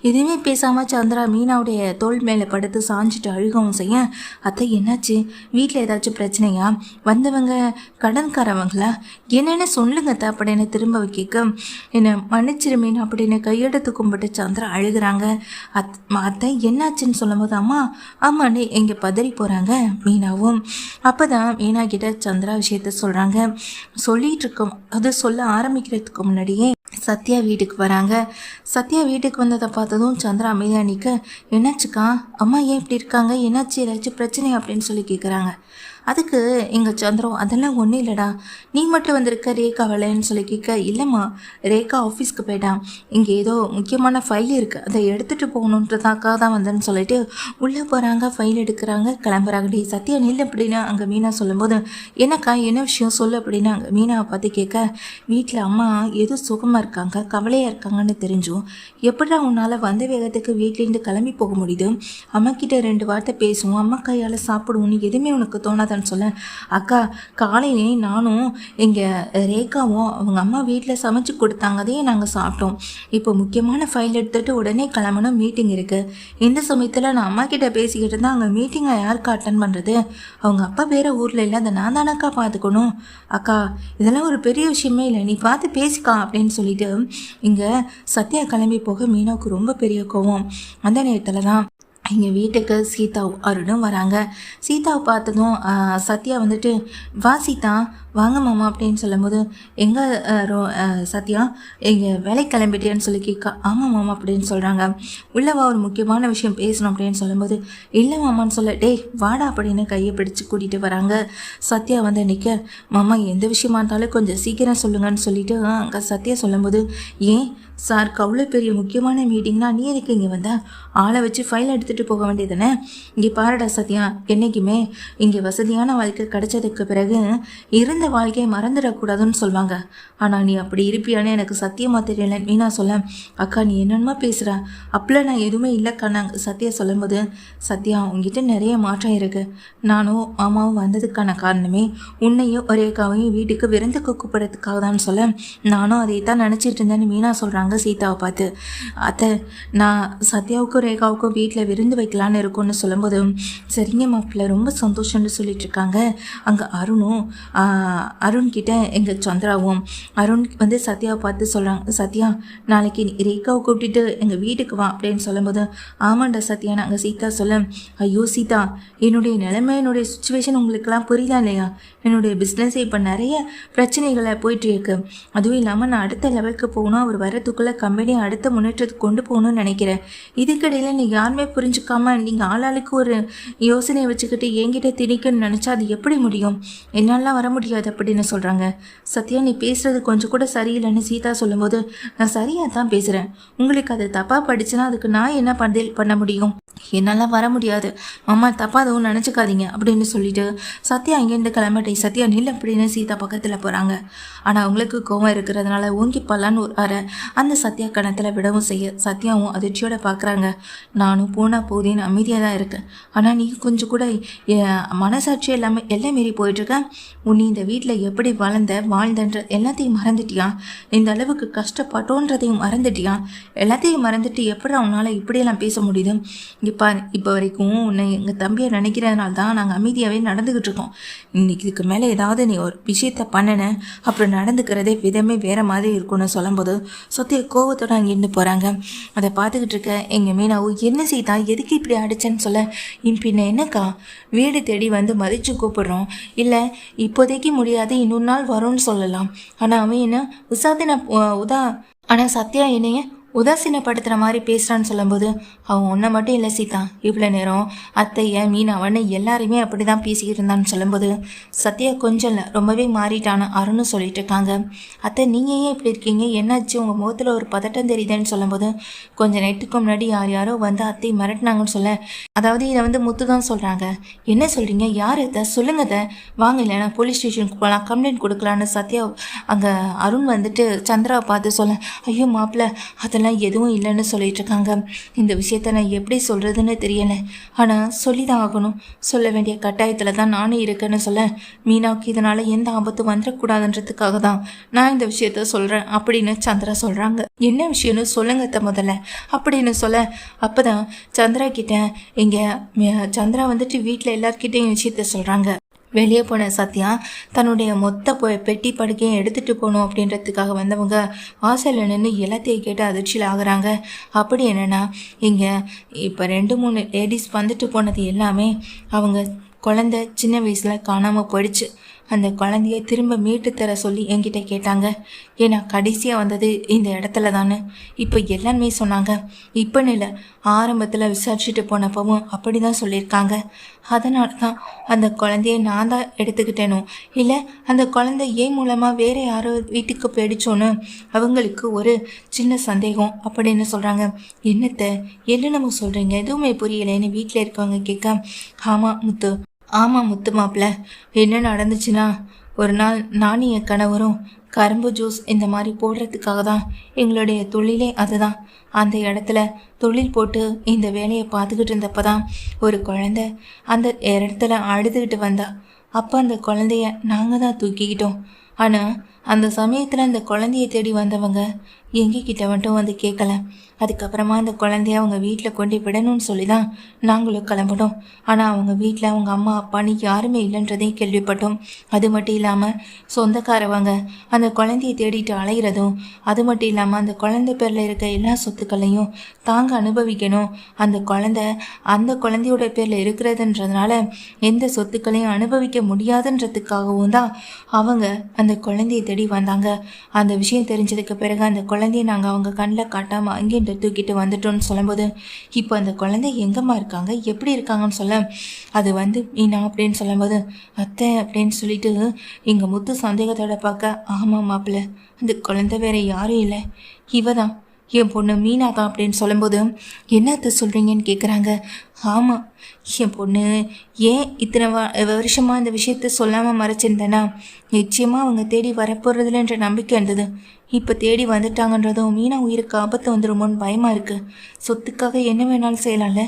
எதுவுமே பேசாமல் சந்திரா மீனாவுடைய தோல் மேலே படுத்து சாஞ்சிட்டு அழுகவும் செய்ய, அத்தை என்னாச்சு, வீட்டில் ஏதாச்சும் பிரச்சனையா, வந்தவங்க கடன்காரவங்களா, என்னென்னு சொல்லுங்கத்தை அப்படின்னு திரும்ப கேட்க, என்னை மன்னிச்சிரு மீன் அப்படின்னு கையெடுத்து கும்பிட்டு சந்திரா அழுகிறாங்க. அத்தை என்னாச்சுன்னு சொல்லும்போது, ஆமாண்ணே எங்கே பதறி போகிறாங்க மீனாவும். அப்போ தான் மீனா கிட்ட சந்திரா விஷயத்த சொல்கிறாங்க. சொல்லிட்டு இருக்கோம், அது சொல்ல ஆரம்பிக்கிறதுக்கு முன்னாடியே சத்யா வீட்டுக்கு வராங்க. சத்யா வீட்டுக்கு வந்ததை பார்த்ததும் சந்திரா அமைதியாக நிற்க, என்னாச்சுக்கா, அம்மா ஏன் இப்படி இருக்காங்க, என்னாச்சு, ஏதாச்சும் பிரச்சனை அப்படின்னு சொல்லி கேட்குறாங்க. அதுக்கு எங்கள் சந்திரம், அதெல்லாம் ஒன்றும் இல்லைடா, நீ மட்டும் வந்திருக்க ரேகா வரலன்னு சொல்லி கேட்க, இல்லைம்மா ரேகா ஆஃபீஸ்க்கு போயிட்டான், இங்கே ஏதோ முக்கியமான ஃபைல் இருக்குது அதை எடுத்துகிட்டு போகணுன்றதாக்காக தான் வந்தேன்னு சொல்லிட்டு உள்ளே போகிறாங்க, ஃபைல் எடுக்கிறாங்க, கிளம்புறாங்க. டே சத்யா நில் அப்படின்னு அங்கே மீனா சொல்லும்போது, என்னக்கா என்ன விஷயம் சொல்லு அப்படின்னு அங்கே மீனாவை பார்த்து கேட்க, வீட்டில் அம்மா ஏதோ சுகமாக இருக்காங்க, கவலையாக இருக்காங்கன்னு தெரிஞ்சும் எப்படா உன்னால் வந்த வேகத்துக்கு வீட்லேருந்து கிளம்பி போக முடியுது, அம்மா கிட்ட 2 வார்த்தை பேசுவோம், அம்மா கையால் சாப்பிடுவோன்னு எதுவுமே உனக்கு தோணாதான்னு சொல்ல, அக்கா காலையிலே நானும் இங்கே ரேகாவும் அவங்க அம்மா வீட்டில் சமைச்சு கொடுத்தாங்க, அதையே நாங்கள் சாப்பிட்டோம், இப்போ முக்கியமான ஃபைல் எடுத்துகிட்டு உடனே கிளம்பணும், மீட்டிங் இருக்குது, இந்த சமயத்தில் நான் அம்மா கிட்ட பேசிக்கிட்டு இருந்தால் அங்கே மீட்டிங்கை யாருக்கு அட்டன் பண்ணுறது, அவங்க அப்பா வேறு ஊரில் இல்லை, அதை நான் தானக்கா பார்த்துக்கணும், அக்கா இதெல்லாம் ஒரு பெரிய விஷயமே இல்லை, நீ பார்த்து பேசிக்கா அப்படின்னு சொல்லிட்டு இங்கே சத்யா கிளம்பி போக மீனாவுக்கு ரொம்ப பெரிய கோவம். அந்த நேரத்தில் தான் எங்கள் வீட்டுக்கு சீதாவும் அருணும் வராங்க. சீதாவை பார்த்ததும் சத்யா வந்துட்டு, வா சீதா, வாங்க மாமா அப்படின்னு சொல்லும்போது, எங்கே சத்யா எங்கள் வேலை கிளம்பிட்டேன்னு சொல்லி கேட்க, ஆமாம் மாமா அப்படின்னு சொல்கிறாங்க. உள்ளவா ஒரு முக்கியமான விஷயம் பேசணும் அப்படின்னு சொல்லும்போது, இல்லை மாமான்னு சொல்ல, டேய் வாடா அப்படின்னு கையை பிடிச்சி கூட்டிகிட்டு வராங்க. சத்யா வந்து நிற்க, மாமா எந்த விஷயமா இருந்தாலும் கொஞ்சம் சீக்கிரம் சொல்லுங்கன்னு சொல்லிட்டு அங்கே சத்யா சொல்லும்போது, ஏன் சார் அவ்வளோ பெரிய முக்கியமான மீட்டிங்னா நீ எதுக்கு இங்கே வந்த? ஆளை வச்சு ஃபைல் எடுத்துகிட்டு போக வேண்டியதுதானே? இங்கே பாருடா சத்யா, என்றைக்குமே இங்கே வசதியான வாழ்க்கை கிடைச்சதுக்கு பிறகு இருந்த வாழ்க்கையை மறந்துடக்கூடாதுன்னு சொல்லுவாங்க. ஆனால் நீ அப்படி இருப்பியானே எனக்கு சத்தியமாக தெரியல. மீனா சொல்ல, அக்கா நீ என்னென்னமா பேசுகிற? அப்பல நான் எதுவுமே இல்லைக்கா. நாங்கள் சத்யா சொல்லும்போது, சத்யா உங்ககிட்ட நிறைய மாற்றம் இருக்குது. நானும் மாமாவும் வந்ததுக்கான காரணமே உன்னையும் ரேகாவையும் வீட்டுக்கு விருந்துக்கு கூப்பிட்றதுக்காக தான் சொல்ல, நானும் அதை தான் நினச்சிட்டு இருந்தேன்னு மீனா சொல்கிறாங்க சீதாவை பார்த்து. அத்தை நான் சத்யாவுக்கும் ரேகாவுக்கும் வீட்டில் விருந்து வைக்கலான்னு இருக்கும்னு சொல்லும்போது, சரிங்க மாப்பிள்ள ரொம்ப சந்தோஷம்னு சொல்லிட்டு இருக்காங்க. அங்கே அருண் கிட்ட எங்கள் சந்திராவும் அருண் வந்து சத்யாவை பார்த்து சொல்கிறாங்க, சத்யா நாளைக்கு ரேகாவை கூப்பிட்டுட்டு எங்கள் வீட்டுக்கு வா அப்படின்னு சொல்லும்போது, ஆமாண்டா சத்யா. நாங்கள் சீதா சொல்ல, ஐயோ சீதா என்னுடைய நிலைமை என்னுடைய சுச்சுவேஷன் உங்களுக்கெல்லாம் புரியுதா இல்லையா? என்னுடைய பிஸ்னஸ் இப்போ நிறைய பிரச்சனைகளை போயிட்டு இருக்கு. அதுவும் இல்லாமல் நான் அடுத்த லெவலுக்கு போகணும், அவர் வரத்துக்குள்ளே கம்பெனியை அடுத்த முன்னேற்றத்துக்கு கொண்டு போகணும்னு நினைக்கிறேன். இதுக்கிடையில் நீங்கள் யாருமே புரிஞ்சுக்காம நீங்கள் ஆளாளுக்கு ஒரு யோசனையை வச்சுக்கிட்டு என்கிட்ட திணிக்கணும்னு நினச்சா அது எப்படி முடியும்? என்னாலாம் வர முடியாது அப்படின்னு சொல்கிறாங்க. சத்யா நீ பேசுகிறது கொஞ்சம் கூட சரியில்லைன்னு சீதா சொல்லும்போது, நான் சரியாக தான் பேசுகிறேன். உங்களுக்கு அது தப்பாக படிச்சுன்னா அதுக்கு நான் என்ன பண்ண முடியும்? என்னால் வர முடியாது அம்மா, தப்பாக அதுவும் நினச்சிக்காதீங்க அப்படின்னு சொல்லிட்டு சத்யா அங்கேருந்து கிளம்பிட்டே, சத்யா நில் அப்படின்னு சீதா பக்கத்தில் போகிறாங்க. ஆனால் அவங்களுக்கு கோவம் இருக்கிறதுனால ஓங்கி பல்லான்னு ஒரு அரை அந்த சத்யா கணத்தில் விடவும் செய்ய சத்யாவும் அதிர்ச்சியோட பார்க்குறாங்க. நானும் போனால் போதேன்னு அமைதியாக தான் இருக்கேன். ஆனால் நீ கொஞ்சம் கூட மனசாட்சி எல்லாமே எல்லாம் மீறி போயிட்டுருக்கேன். உன்னை இந்த வீட்டில் எப்படி வாழ்ந்தன்ற எல்லாத்தையும் மறந்துட்டியா? இந்த அளவுக்கு கஷ்டப்பட்டோன்றதையும் மறந்துட்டியா? எல்லாத்தையும் மறந்துட்டு எப்படி அவனால் இப்படியெல்லாம் பேச முடியுது? இப்போ வரைக்கும் உன்னை எங்கள் தம்பியை நினைக்கிறதுனால தான் நாங்கள் அமைதியாகவே நடந்துக்கிட்டு இருக்கோம். இன்னைக்கு இதுக்கு மேலே ஏதாவது நீ ஒரு விஷயத்த பண்ணினேன் அப்புறம் நடந்துக்கிறதே விதமே வேறு மாதிரி இருக்கும்னு சொல்லும்போது சத்யா கோவத்தோடு அங்கேருந்து போகிறாங்க. அதை பார்த்துக்கிட்டு இருக்க எங்கள் மீனாவும், என்ன செய்தா எதுக்கு இப்படி அடிச்சேன்னு சொல்ல, பின்ன என்னக்கா வீடு தேடி வந்து மதித்து கூப்பிடுறோம், இல்லை இப்போதைக்கு முடியாது இன்னொரு நாள் வரும்னு சொல்லலாம். ஆனால் அவன் என்ன ஆனால் சத்யா என்னைய உதாசீனப்படுத்துகிற மாதிரி பேசுகிறான்னு சொல்லும்போது, அவன் ஒன்றை மட்டும் இல்லை சீதா, இவ்வளோ நேரம் அத்தையை மீனாவன்னு எல்லாருமே அப்படி தான் பேசிக்கிட்டு இருந்தான்னு சொல்லும்போது, சத்யா கொஞ்சம் இல்லை ரொம்பவே மாறிட்டான்னு அருன்னு சொல்லிட்டு இருக்காங்க. அத்தை நீங்கள் ஏன் இப்படி இருக்கீங்க, என்னாச்சு உங்கள் முகத்தில் ஒரு பதட்டம் தெரியுதுன்னு சொல்லும்போது, கொஞ்சம் நேரத்துக்கு முன்னாடி யாரோ வந்து அத்தை மிரட்டினாங்கன்னு சொல்ல, அதாவது இதை வந்து முத்து தான் சொல்கிறாங்க. என்ன சொல்கிறீங்க, யார் இதை சொல்லுங்க வாங்க, இல்லைனா போலீஸ் ஸ்டேஷனுக்கு போகலாம், கம்ப்ளைண்ட் கொடுக்கலான்னு சத்யா அங்கே அருண் வந்துட்டு சந்திராவை பார்த்து சொல்ல, ஐயோ மாப்பிள்ள அதெல்லாம் எதுவும் இல்லைன்னு சொல்லிட்டு இருக்காங்க. இந்த விஷயத்த நான் எப்படி சொல்கிறதுன்னு தெரியலை, ஆனால் சொல்லி தான் ஆகணும், சொல்ல வேண்டிய கட்டாயத்தில் தான் நானும் இருக்கேன்னு சொல்ல, மீனாவுக்கு இதனால் எந்த ஆபத்தும் வந்துடக்கூடாதுன்றதுக்காக தான் நான் இந்த விஷயத்த சொல்கிறேன் அப்படின்னு சந்திரா சொல்கிறாங்க. என்ன விஷயம்னு சொல்லுங்க முதல்ல அப்படின்னு சொல்ல, அப்போ தான் சந்திரா கிட்ட இங்கே சந்திரா வந்துட்டு வீட்டில் எல்லார்கிட்டையும் விஷயத்த சொல்கிறாங்க. வெளியே போன சத்யா தன்னுடைய மொத்த பெட்டி படுக்கையும் எடுத்துகிட்டு போகணும் அப்படின்றதுக்காக வந்தவங்க வாசலில் நின்று எல்லாத்தையும் கேட்டு அதிர்ச்சியில் ஆகுறாங்க. அப்படி என்னென்னா இங்கே இப்போ 2-3 லேடிஸ் வந்துட்டு போனது எல்லாமே அவங்க குழந்தை சின்ன வயசில் காணாமல் போயிடுச்சு. அந்த குழந்தைய திரும்ப மீட்டு தர சொல்லி என்கிட்ட கேட்டாங்க. ஏன்னா கடைசியாக வந்தது இந்த இடத்துல தானே. இப்போ எல்லாருமே சொன்னாங்க. இப்போன்னு இல்லை, ஆரம்பத்தில் விசாரிச்சுட்டு போனப்பவும் அப்படி தான் சொல்லியிருக்காங்க. அதனால தான் அந்த குழந்தைய நான் தான் எடுத்துக்கிட்டேனோ, இல்லை அந்த குழந்தை ஏன் மூலமாக வேறு யாரோ வீட்டுக்கு போயிடுச்சோன்னு அவங்களுக்கு ஒரு சின்ன சந்தேகம் அப்படின்னு சொல்கிறாங்க. என்ன நம்ம சொல்கிறீங்க, எதுவுமே புரியலைன்னு வீட்டில் இருக்கவங்க கேட்க, ஆமாம் முத்து மாப்பிள்ள, என்ன நடந்துச்சுன்னா ஒரு நாள் நானும் என் கணவரும் கரும்பு ஜூஸ் இந்த மாதிரி போடுறதுக்காக தான் எங்களுடைய தொழிலே அதுதான். அந்த இடத்துல தொழில் போட்டு இந்த வேலையை பார்த்துக்கிட்டு இருந்தப்போ தான் ஒரு குழந்தை அந்த இடத்துல அழுதுகிட்டு வந்தா. அப்போ அந்த குழந்தைய நாங்கள் தான் தூக்கிக்கிட்டோம். ஆனால் அந்த சமயத்தில் அந்த குழந்தைய தேடி வந்தவங்க எங்ககிட்ட மட்டும் வந்து கேட்கல. அதுக்கப்புறமா அந்த குழந்தைய அவங்க வீட்டில் கொண்டு விடணும்னு சொல்லி தான் நாங்களும் கிளம்பினோம். ஆனால் அவங்க வீட்டில் அவங்க அம்மா அப்பான்னு யாருமே இல்லைன்றதையும் கேள்விப்பட்டோம். அது மட்டும் இல்லாமல் சொந்தக்காரவங்க அந்த குழந்தைய தேடிட்டு அலைகிறதும், அது மட்டும் இல்லாமல் அந்த குழந்தை பேரில் இருக்க எல்லா சொத்துக்களையும் தாங்க அனுபவிக்கணும், அந்த குழந்தையோட பேரில் இருக்கிறதுன்றதுனால எந்த சொத்துக்களையும் அனுபவிக்க முடியாதுன்றதுக்காகவும் தான் அவங்க அந்த குழந்தைய தேடி வந்தாங்க. அந்த விஷயம் தெரிஞ்சதுக்கு பிறகு அந்த குழந்தைய நாங்கள் அவங்க கண்ணில் காட்டாமல் அங்கேயும் தூக்கிட்டு வந்துட்டோன்னு சொல்லும்போது, இப்போ அந்த குழந்தை எங்கம்மா இருக்காங்க, எப்படி இருக்காங்கன்னு சொல்ல, அது மீனா அப்படின்னு சொல்லும்போது, அத்தை அப்படின்னு சொல்லிட்டு எங்கள் முத்து சந்தேகத்தோட பார்க்க, ஆமாம் மாப்பிள்ள, அந்த குழந்தை வேற யாரும் இல்லை, இவ தான் என் பொண்ணு மீனா தான் அப்படின்னு சொல்லும்போது, என்னத்தை சொல்கிறீங்கன்னு கேட்குறாங்க. ஆமாம், என் பொண்ணு ஏன் இத்தனை வருஷமாக இந்த விஷயத்த சொல்லாமல் மறைச்சிருந்தேன்னா நிச்சயமாக அவங்க தேடி வரப்போகிறதுலன்ற நம்பிக்கை இருந்தது. இப்போ தேடி வந்துட்டாங்கன்றதும் மீனா உயிருக்கு ஆபத்து வந்துடுமோன்னு பயமாக இருக்குது. சொத்துக்காக என்ன வேணாலும் செய்யலாம்ல,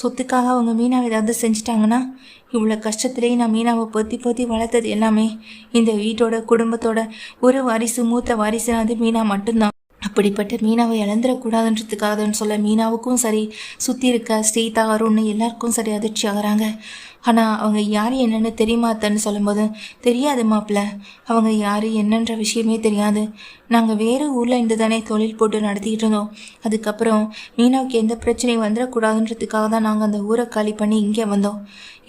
சொத்துக்காக அவங்க மீனாவை ஏதாவது செஞ்சிட்டாங்கன்னா இவ்வளோ கஷ்டத்துலேயே நான் மீனாவை பொத்தி வளர்த்தது எல்லாமே இந்த வீட்டோட குடும்பத்தோட ஒரு வாரிசு, மூத்த வாரிசு அது மீனா மட்டும்தான். அப்படிப்பட்ட மீனாவை இழந்துடக்கூடாதுன்றதுக்காகன்னு சொல்ல மீனாவுக்கும் சரி, சுற்றி இருக்க ஸ்ரீதா அருண் எல்லாருக்கும் சரி அதிர்ச்சி ஆகிறாங்க. ஆனால் அவங்க யார் என்னன்னு தெரியுமா அத்தன்னு சொல்லும்போது, தெரியாது மாப்பிள்ள, அவங்க யார் என்னன்ற விஷயமே தெரியாது. நாங்கள் வேறு ஊரில் இருந்து தானே தொழில் போட்டு நடத்திக்கிட்டு இருந்தோம். அதுக்கப்புறம் மீனாவுக்கு எந்த பிரச்சனையும் வந்துடக்கூடாதுன்றதுக்காக தான் நாங்கள் அந்த ஊரை காலி பண்ணி இங்கே வந்தோம்.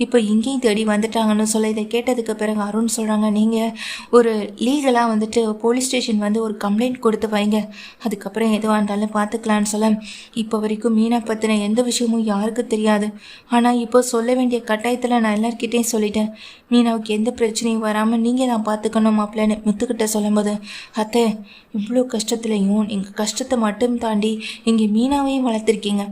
இப்போ இங்கேயும் தேடி வந்துட்டாங்கன்னு சொல்ல, இதை கேட்டதுக்கு பிறகு அருண் சொல்கிறாங்க, நீங்கள் ஒரு லீகலாக போலீஸ் ஸ்டேஷன் ஒரு கம்ப்ளைண்ட் கொடுத்து வைங்க, அதுக்கப்புறம் எதுவாக இருந்தாலும் பார்த்துக்கலான்னு சொல்ல, இப்போ வரைக்கும் மீனா பற்றின எந்த விஷயமும் யாருக்கு தெரியாது. ஆனால் இப்போ சொல்ல வேண்டிய கட்டாயத்தில் நான் எல்லார்கிட்டையும் சொல்லிட்டேன். மீனாவுக்கு எந்த பிரச்சனையும் வராமல் நீங்கள் தான் பார்த்துக்கணும் மாப்பிள்ளன்னு முத்துக்கிட்ட சொல்லும்போது, அத்தை இவ்வளோ கஷ்டத்துலையும் நீங்கள் கஷ்டத்தை மட்டும் தாண்டி இங்கே மீனாவையும் வளர்த்துருக்கீங்க.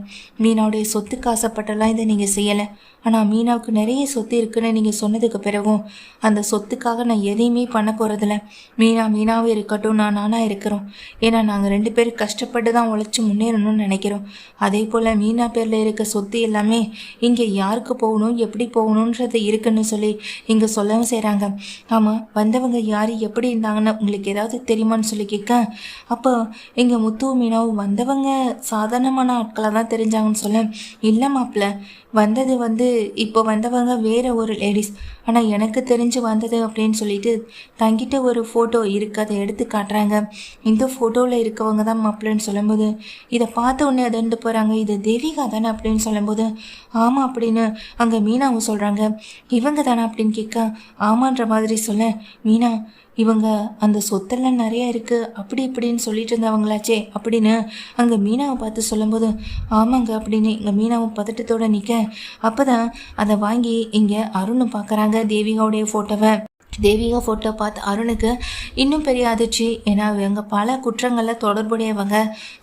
மீனாவுடைய சொத்துக்கு ஆசைப்பட்டெல்லாம் இதை நீங்கள் செய்யலை. ஆனால் மீனாவுக்கு நிறைய சொத்து இருக்குன்னு நீங்கள் சொன்னதுக்கு பிறகும் அந்த சொத்துக்காக நான் எதையுமே பண்ண போகிறதில்ல. மீனாவே இருக்கட்டும், நானாக இருக்கிறோம். ஏன்னா நாங்கள் 2 பேரும் கஷ்டப்பட்டு தான் உழைச்சி முன்னேறணும்னு நினைக்கிறோம். அதே போல் மீனா பேரில் இருக்க சொத்து எல்லாமே இங்கே யாருக்கு போகணும், எப்படி போகணுன்றது இருக்குன்னு சொல்லி இங்கே சொல்லவும் செய்கிறாங்க. ஆமாம், வந்தவங்க யார் எப்படி இருந்தாங்கன்னு உங்களுக்கு ஏதாவது தெரியுமான்னு சொல்லி கேட்க, அப்போ இங்கே முத்துவும் மீனாவும் வந்தவங்க சாதாரணமான ஆட்களாக தான் தெரிஞ்சாங்கன்னு சொல்ல, இல்லை மாப்பிள்ள, வந்தது இப்போ வந்தவங்க வேற ஒரு லேடிஸ். ஆனால் எனக்கு தெரிஞ்சு வந்தது அப்படின்னு சொல்லிட்டு தங்கிட்ட ஒரு ஃபோட்டோ இருக்குது, அதை எடுத்து காட்டுறாங்க. இந்த ஃபோட்டோவில் இருக்கவங்க தான் மாப்பிள்ளன்னு சொல்லும்போது, இதை பார்த்த உடனே அதண்டு போகிறாங்க, இது தேவிகா தானே அப்படின்னு சொல்லும்போது, ஆமாம் அப்படின்னு அங்கே மீனாவும் சொல்கிறாங்க. இவங்க தானே அப்படின்னு கேட்க, ஆமான்ற மாதிரி சொல்ல, மீனா இவங்க அந்த சொத்தெல்லாம் நிறையா இருக்குது அப்படி இப்படின்னு சொல்லிட்டு இருந்தவங்களாச்சே அப்படின்னு அங்கே மீனாவை பார்த்து சொல்லும்போது, ஆமாங்க அப்படின்னு இங்கே மீனாவும் பதட்டத்தோடு நிற்க, அப்போ தான் அதை வாங்கி இங்கே அருண் பார்க்குறாங்க தேவிகாவுடைய ஃபோட்டோவை. தேவிகா ஃபோட்டோ பார்த்து அருணுக்கு இன்னும் பெரிய அதிர்ச்சி. ஏன்னா இவங்க பல குற்றங்களில் தொடர்புடையவங்க,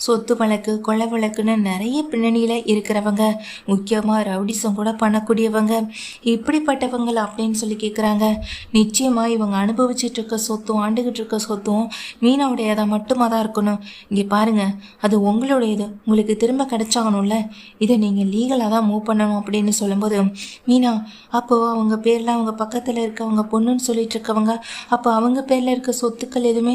சொத்து வழக்கு, கொலை வழக்குன்னு நிறைய பின்னணியில் இருக்கிறவங்க, முக்கியமாக ரவுடிசம் கூட பண்ணக்கூடியவங்க. இப்படிப்பட்டவங்க அப்படின்னு சொல்லி கேட்குறாங்க. நிச்சயமாக இவங்க அனுபவிச்சுட்டு இருக்க சொத்தும் ஆண்டுகிட்டு இருக்க சொத்தும் மீனாவுடையதாக மட்டுமா தான் இருக்கணும். இங்கே பாருங்கள், அது உங்களுடையது, உங்களுக்கு திரும்ப கிடைச்சாகணும்ல, இதை நீங்கள் லீகலாக தான் மூவ் பண்ணணும் அப்படின்னு சொல்லும்போது, மீனா அப்போது அவங்க பேரில் அவங்க பக்கத்தில் இருக்கவங்க பொண்ணுன்னு சொல்லி இருக்கவங்க, அப்போ அவங்க பேரில் இருக்க சொத்துக்கள் எதுவுமே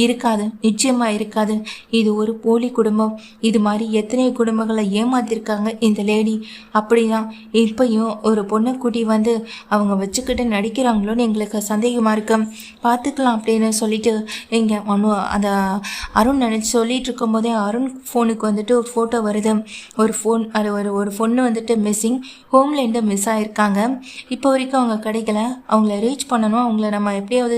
இருக்காது, நிச்சயமாக இருக்காது. இது ஒரு போலி குடும்பம். இது மாதிரி எத்தனை குடும்பங்களை ஏமாத்திருக்காங்க இந்த லேடி. அப்படிதான் இப்பையும் ஒரு பொண்ணை கூட்டி அவங்க வச்சுக்கிட்டு நடிக்கிறாங்களோன்னு எங்களுக்கு சந்தேகமாக இருக்கு, பார்த்துக்கலாம் அப்படின்னு சொல்லிட்டு இங்கே அந்த அருண் நினச்சி சொல்லிட்டு இருக்கும்போதே அருண் ஃபோனுக்கு ஒரு ஃபோட்டோ வருது. ஒரு பொண்ணு மிஸ்ஸிங், ஹோம்லேருந்து மிஸ் ஆகிருக்காங்க. இப்போ வரைக்கும் அவங்க கிடைக்கல. அவங்கள ரீச் பண்ணணும், அவங்கள நம்ம எப்படியாவது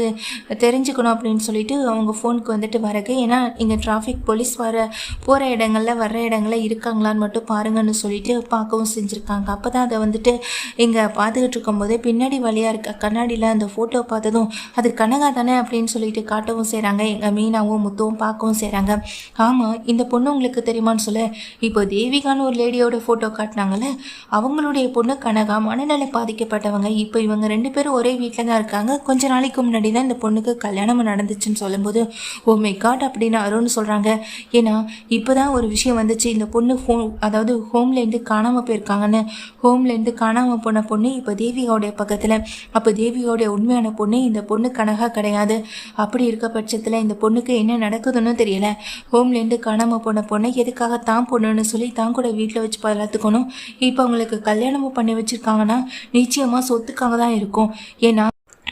தெரிஞ்சுக்கணும் அப்படின்னு சொல்லிட்டு அவங்க ஃபோனுக்கு வரக்கு, ஏன்னா இங்கே டிராஃபிக் போலீஸ் போகிற இடங்களில் வர்ற இடங்களில் இருக்காங்களான்னு மட்டும் பாருங்கன்னு சொல்லிட்டு பார்க்கவும் செஞ்சுருக்காங்க. அப்போ தான் அதை இங்கே பார்த்துக்கிட்டு இருக்கும்போதே பின்னாடி வழியாக இருக்க கண்ணாடியில் அந்த ஃபோட்டோ பார்த்ததும் அது கனகா தானே அப்படின்னு சொல்லிட்டு காட்டவும் செய்கிறாங்க. எங்கள் மீனாவும் முத்துவும் பார்க்கவும் செய்கிறாங்க. ஆமாம், இந்த பொண்ணு உங்களுக்கு தெரியுமான்னு சொல்ல, இப்போ தேவிகான்னு ஒரு லேடியோட ஃபோட்டோ காட்டினாங்கல்ல, அவங்களுடைய பொண்ணு கனகா மனநல பாதிக்கப்பட்டவங்க. இப்போ இவங்க 2 பேரும் ஒரே வீட்டில் தான் இருக்காங்க, கொஞ்ச நாளைக்கு முன்னாடி தான் இந்த பொண்ணுக்கு கல்யாணம் நடந்துச்சுன்னு சொல்லும்போது ஓ மை காட் அப்படின்னு அருண் சொல்கிறாங்க. ஏன்னா இப்போ தான் ஒரு விஷயம் வந்துச்சு, இந்த பொண்ணு அதாவது ஹோம்லேருந்து காணாமல் போயிருக்காங்கன்னு. ஹோம்லேருந்து காணாமல் போன பொண்ணு இப்போ தேவிகாவுடைய பக்கத்தில். அப்போ தேவிகாவுடைய உண்மையான பொண்ணு இந்த பொண்ணு கனகா கிடையாது. அப்படி இருக்க பட்சத்தில் இந்த பொண்ணுக்கு என்ன நடக்குதுன்னு தெரியல. ஹோம்லேருந்து காணாமல் போன பொண்ணை எதுக்காக தான் பொண்ணுன்னு சொல்லி தான் கூட வீட்டில் வச்சு பார்த்துக்கணும். இப்போ அவங்களுக்கு கல்யாணமும் பண்ணி வச்சுருக்காங்கன்னா நிச்சயமாக சொத்துக்காக தான் இருக்கும். ஏன்னா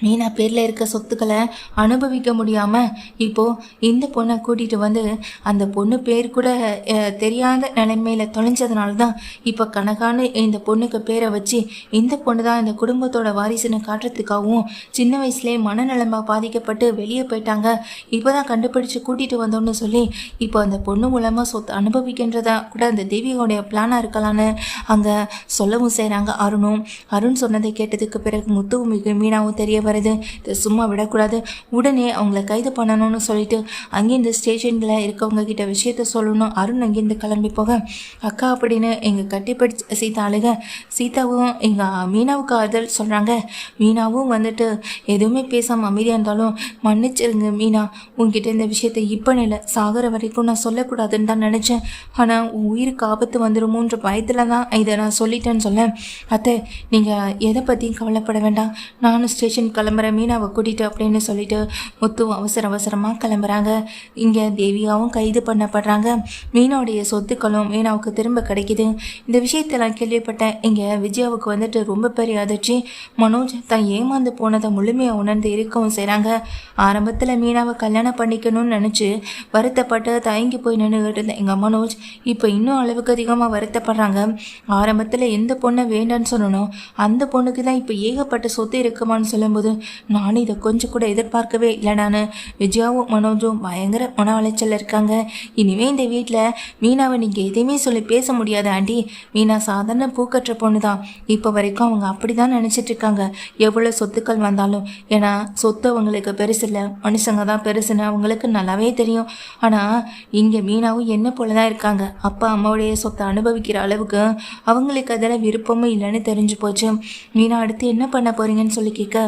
மீனா பேரில் இருக்க சொத்துக்களை அனுபவிக்க முடியாமல் இப்போது இந்த பொண்ணை கூட்டிகிட்டு வந்து அந்த பொண்ணு பேர் கூட தெரியாத நிலைமையில் தொலைஞ்சதுனால தான் இப்போ கனகான்னு இந்த பொண்ணுக்கு பேரை வச்சு இந்த பொண்ணு தான் இந்த குடும்பத்தோட வாரிசுன்னு காட்டுறதுக்காகவும் சின்ன வயசுலேயே மனநலமா பாதிக்கப்பட்டு வெளியே போயிட்டாங்க, இப்போ தான் கண்டுபிடிச்சு கூட்டிகிட்டு வந்தோன்னு சொல்லி இப்போ அந்த பொண்ணு மூலமாக சொத்து அனுபவிக்கின்றதா கூட அந்த தேவியோடைய பிளானாக இருக்கலான்னு அங்கே சொல்லவும் செய்கிறாங்க அருணும். அருண் சொன்னதை கேட்டதுக்கு பிறகு முத்துவும் மீனாவும் தெரிய வருது. இதை சும்மா விடக்கூடாது, உடனே அவங்கள கைது பண்ணணும்னு சொல்லிட்டு அங்கேருந்து ஸ்டேஷனில் இருக்கவங்க கிட்ட விஷயத்த சொல்லணும். அருண் அங்கேருந்து கிளம்பி போக அக்கா அப்படின்னு எங்கள் கட்டிப்பிடிச்ச சீதா அழுக, சீதாவும் எங்கள் மீனாவுக்கு ஆறுதல் சொல்கிறாங்க. மீனாவும் வந்துட்டு எதுவுமே பேசாமல் அமைதியாக இருந்தாலும் மன்னிச்சிருங்க மீனா, உங்ககிட்ட இந்த விஷயத்தை இப்போ இல்லை சாகிற வரைக்கும் நான் சொல்லக்கூடாதுன்னு தான் நினச்சேன். ஆனால் உன் உயிருக்கு ஆபத்து வந்துடுமோன்ற பயத்தில் தான் இதை நான் சொல்லிட்டேன்னு சொல்ல, அத்தை நீங்கள் எதை பற்றியும் கவலைப்பட வேண்டாம், நானும் ஸ்டேஷன் கிளம்புறேன் மீனாவை கூட்டிகிட்டு அப்படின்னு சொல்லிட்டு முத்துவும் அவசரமாக கிளம்புறாங்க. இங்கே தேவியாவும் கைது பண்ணப்படுறாங்க. மீனாவுடைய சொத்துக்களும் மீனாவுக்கு திரும்ப கிடைக்கிது. இந்த விஷயத்தெல்லாம் கேள்விப்பட்டேன் இங்கே விஜயாவுக்கு வந்துட்டு ரொம்ப பெரிய அதிர்ச்சி. மனோஜ் தான் ஏமாந்து போனதை முழுமையாக உணர்ந்து இருக்கவும் செய்கிறாங்க. ஆரம்பத்தில் மீனாவை கல்யாணம் பண்ணிக்கணும்னு நினச்சி வருத்தப்பட்டு தயங்கி போய் நின்றுகிட்டு இருந்தேன் எங்கள் மனோஜ் இப்போ இன்னும் அளவுக்கு அதிகமாக வருத்தப்படுறாங்க. ஆரம்பத்தில் எந்த பொண்ணை வேண்டான்னு சொல்லணும் அந்த பொண்ணுக்கு தான் இப்போ ஏகப்பட்ட சொத்து இருக்குமான்னு சொல்லும்போது நானும் இதை கொஞ்சம் கூட எதிர்பார்க்கவே இல்லை. நான் விஜயாவும் மனோஜும் பயங்கர மன உளைச்சல் இருக்காங்க. இனிமே இந்த வீட்டில் மீனாவை நீங்கள் எதையுமே சொல்லி பேச முடியாது ஆண்டி, மீனா சாதாரண பூக்கற்ற பொண்ணு தான், இப்போ வரைக்கும் அவங்க அப்படி தான் நினச்சிட்டு இருக்காங்க எவ்வளோ சொத்துக்கள் வந்தாலும். ஏன்னா சொத்து அவங்களுக்கு பெருசு இல்லை, மனுஷங்க தான் பெருசுன்னு அவங்களுக்கு நல்லாவே தெரியும். ஆனால் இங்கே மீனாவும் என்ன போல தான் இருக்காங்க. அப்பா அம்மாவுடைய சொத்தை அனுபவிக்கிற அளவுக்கு அவங்களுக்கு அதில் விருப்பமும் இல்லைன்னு தெரிஞ்சு போச்சு. மீனா அடுத்து என்ன பண்ண போறீங்கன்னு சொல்லி கேட்க,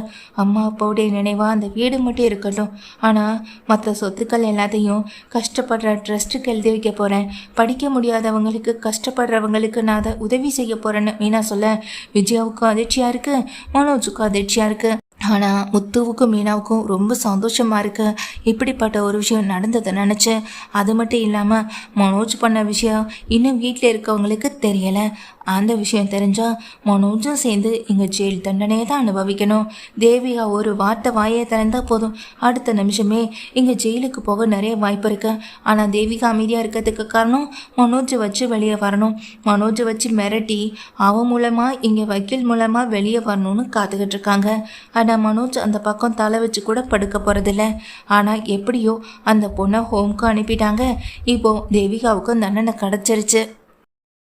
அம்மா அப்பாவுடைய நினைவாக அந்த வீடு மட்டும் இருக்கட்டும், ஆனால் மற்ற சொத்துக்கள் எல்லாத்தையும் கஷ்டப்படுற ட்ரஸ்ட்டுக்கு எழுதி வைக்க போகிறேன், படிக்க முடியாதவங்களுக்கு கஷ்டப்படுறவங்களுக்கு நான் அதை உதவி செய்ய போகிறேன்னு மீனா சொல்ல விஜயாவுக்கும் அதிர்ச்சியாக இருக்குது, மனோஜுக்கும் அதிர்ச்சியாக இருக்குது. ஆனால் முத்துவுக்கும் மீனாவுக்கும் ரொம்ப சந்தோஷமாக இருக்கு இப்படிப்பட்ட ஒரு விஷயம் நடந்ததை நினச்சி. அது மட்டும் இல்லாமல் மனோஜ் பண்ண விஷயம் இன்னும் வீட்டில் இருக்கவங்களுக்கு தெரியலை. அந்த விஷயம் தெரிஞ்சால் மனோஜும் சேர்ந்து இங்கே ஜெயில் தண்டனையை தான் அனுபவிக்கணும். தேவிகா ஒரு வார்த்தை வாயை திறந்தால் போதும் அடுத்த நிமிஷமே இங்கே ஜெயிலுக்கு போக நிறைய வாய்ப்பு இருக்கு. ஆனால் தேவிகா அமைதியாக இருக்கிறதுக்கு காரணம் மனோஜை வச்சு வெளியே வரணும், மனோஜை வச்சு மிரட்டி அவன் மூலமாக இங்கே வக்கீல் மூலமாக வெளியே வரணும்னு காத்துக்கிட்டு இருக்காங்க. ஆனால் மனோஜ் அந்த பக்கம் தலை வச்சு கூட படுக்க போகிறதில்ல. ஆனால் எப்படியோ அந்த பொண்ணை ஹோம்க்கு அனுப்பிட்டாங்க. இப்போது தேவிகாவுக்கும் தண்டனை கிடச்சிருச்சு.